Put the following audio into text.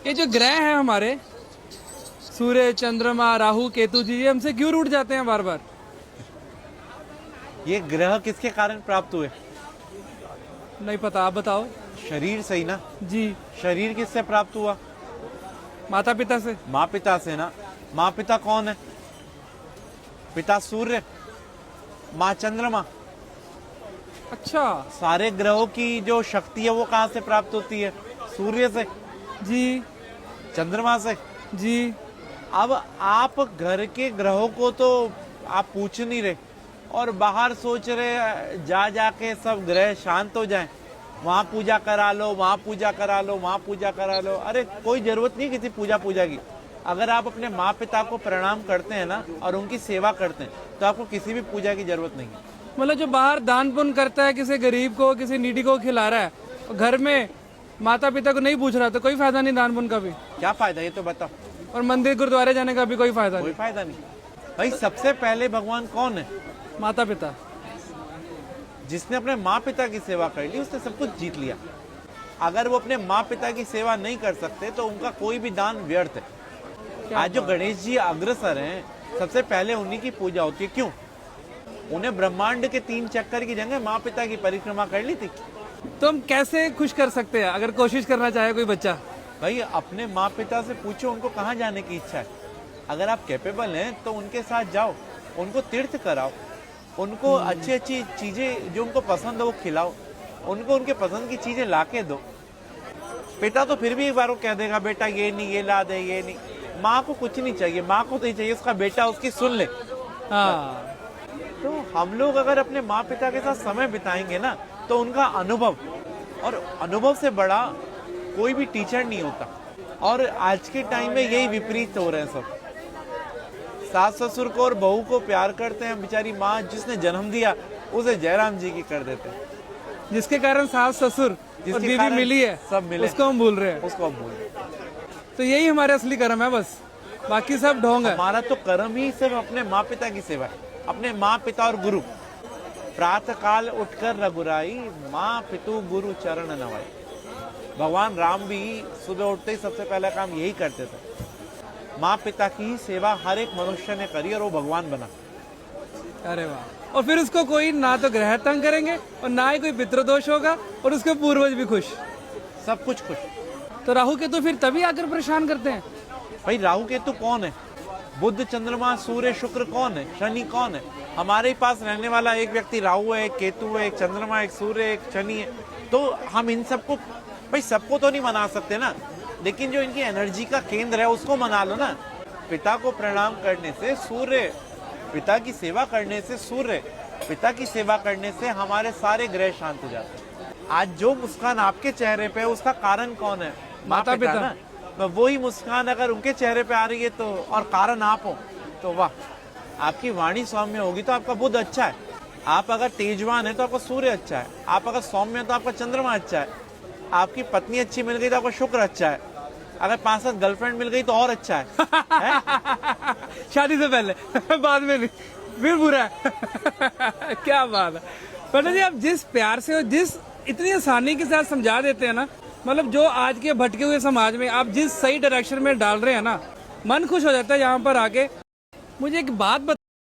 ये जो ग्रह हैं हमारे, सूर्य, चंद्रमा, राहु, केतु जी, ये हमसे क्यों रूठ जाते हैं बार बार? ये ग्रह किसके कारण प्राप्त हुए? नहीं पता, आप बताओ। शरीर से ही ना। जी। शरीर किससे प्राप्त हुआ? माता पिता से। माँ पिता से ना। माँ पिता कौन है? पिता सूर्य, माँ चंद्रमा। अच्छा। सारे ग्रहों की जो शक्ति है वो कहाँ से प्राप्त होती है? सूर्य से, जी। चंद्रमा से। जी। अब आप घर के ग्रहों को तो आप पूछ नहीं रहे और बाहर सोच रहे जा जाके सब ग्रह शांत हो जाएं, वहां पूजा करा लो, वहां पूजा करा लो, वहां पूजा करा लो। अरे कोई जरूरत नहीं किसी पूजा की। अगर आप अपने माँ पिता को प्रणाम करते हैं ना और उनकी सेवा करते हैं तो आपको किसी भी पूजा की जरूरत नहीं है। मतलब जो बाहर दान पुण्य करता है, किसी गरीब को, किसी नीडी को खिला रहा है, और घर में माता पिता को नहीं पूछ रहा, तो कोई फायदा नहीं दान पुण्य का भी। क्या फायदा ये तो बताओ। और मंदिर गुरुद्वारे जाने का भी कोई फायदा कोई नहीं। फायदा नहीं भाई। सबसे पहले भगवान कौन है? माता पिता। जिसने अपने माँ पिता की सेवा कर ली उसने सब कुछ जीत लिया। अगर वो अपने माँ पिता की सेवा नहीं कर सकते तो उनका कोई भी दान व्यर्थ है। आज जो गणेश जी अग्रसर हैं, सबसे पहले उन्हीं की पूजा होती है। क्यों? उन्हें ब्रह्मांड के 3 चक्कर की जगह माँ पिता की परिक्रमा कर ली थी। तो हम कैसे खुश कर सकते हैं अगर कोशिश करना चाहे कोई बच्चा? भाई अपने माँ पिता से पूछो उनको कहाँ जाने की इच्छा है। अगर आप कैपेबल हैं तो उनके साथ जाओ, उनको तीर्थ कराओ, उनको अच्छी अच्छी चीजें जो उनको पसंद है वो खिलाओ, उनको उनके पसंद की चीजें ला के दो। पिता तो फिर भी एक बार वो कह देगा बेटा ये नहीं, ये ला दे, ये नहीं। माँ को कुछ नहीं चाहिए, माँ को तो चाहिए उसका बेटा उसकी सुन ले। हाँ। तो हम लोग अगर अपने माँ पिता के साथ समय बिताएंगे ना तो उनका अनुभव, और अनुभव से बड़ा कोई भी टीचर नहीं होता। और आज के टाइम में यही विपरीत हो रहे हैं सब। सास ससुर को और बहू को प्यार करते हैं, बेचारी माँ जिसने जन्म दिया उसे जयराम जी की कर देते हैं। जिसके कारण सास ससुर और बीवी मिली है, सब मिले, उसको हम भूल रहे हैं। उसको हम भूल रहे हैं। तो यही हमारे असली कर्म है, बस बाकी सब ढोंग है। हमारा तो कर्म ही सिर्फ अपने माँ पिता की सेवा है, अपने माँ पिता और गुरु। प्रातः काल उठकर रघुराई, माँ पितु गुरु चरण नवाई। भगवान राम भी सुबह उठते ही सबसे पहला काम यही करते थे। माँ पिता की ही सेवा हर एक मनुष्य ने करी और वो भगवान बना। अरे वाह। और फिर उसको कोई ना तो ग्रह तंग करेंगे और ना ही कोई पितृदोष होगा, और उसके पूर्वज भी खुश, सब कुछ खुश। तो राहु केतु फिर तभी आकर परेशान करते हैं। भाई राहु केतु कौन है? बुध, चंद्रमा, सूर्य, शुक्र कौन है? शनि कौन है? हमारे पास रहने वाला एक व्यक्ति राहु है, एक केतु है, एक चंद्रमा, एक सूर्य, एक शनि है। तो हम इन सबको, भाई सबको तो नहीं मना सकते ना, लेकिन जो इनकी एनर्जी का केंद्र है उसको मना लो ना। पिता को प्रणाम करने से सूर्य, पिता की सेवा करने से सूर्य, पिता की सेवा करने से हमारे सारे ग्रह शांत हो जाते हैं। आज जो मुस्कान आपके चेहरे पे है उसका कारण कौन है? माता पिता ना। तो वही मुस्कान अगर उनके चेहरे पे आ रही है तो, और कारण आप हो, तो वाह, आपकी वाणी सौम्य होगी तो आपका बुध अच्छा है। आप अगर तेजवान है तो आपका सूर्य अच्छा है। आप अगर सौम्य है तो आपका चंद्रमा अच्छा है। आपकी पत्नी अच्छी मिल गई तो आपका शुक्र अच्छा है। अगर 5-7 गर्लफ्रेंड मिल गई तो और अच्छा है, है? शादी से पहले बाद में नहीं, फिर बुरा है। क्या बात है पंडित जी, आप जिस प्यार से और जिस इतनी आसानी के साथ समझा देते हैं ना, मतलब जो आज के भटके हुए समाज में आप जिस सही डायरेक्शन में डाल रहे हैं ना, मन खुश हो जाता है यहाँ पर आके। मुझे एक बात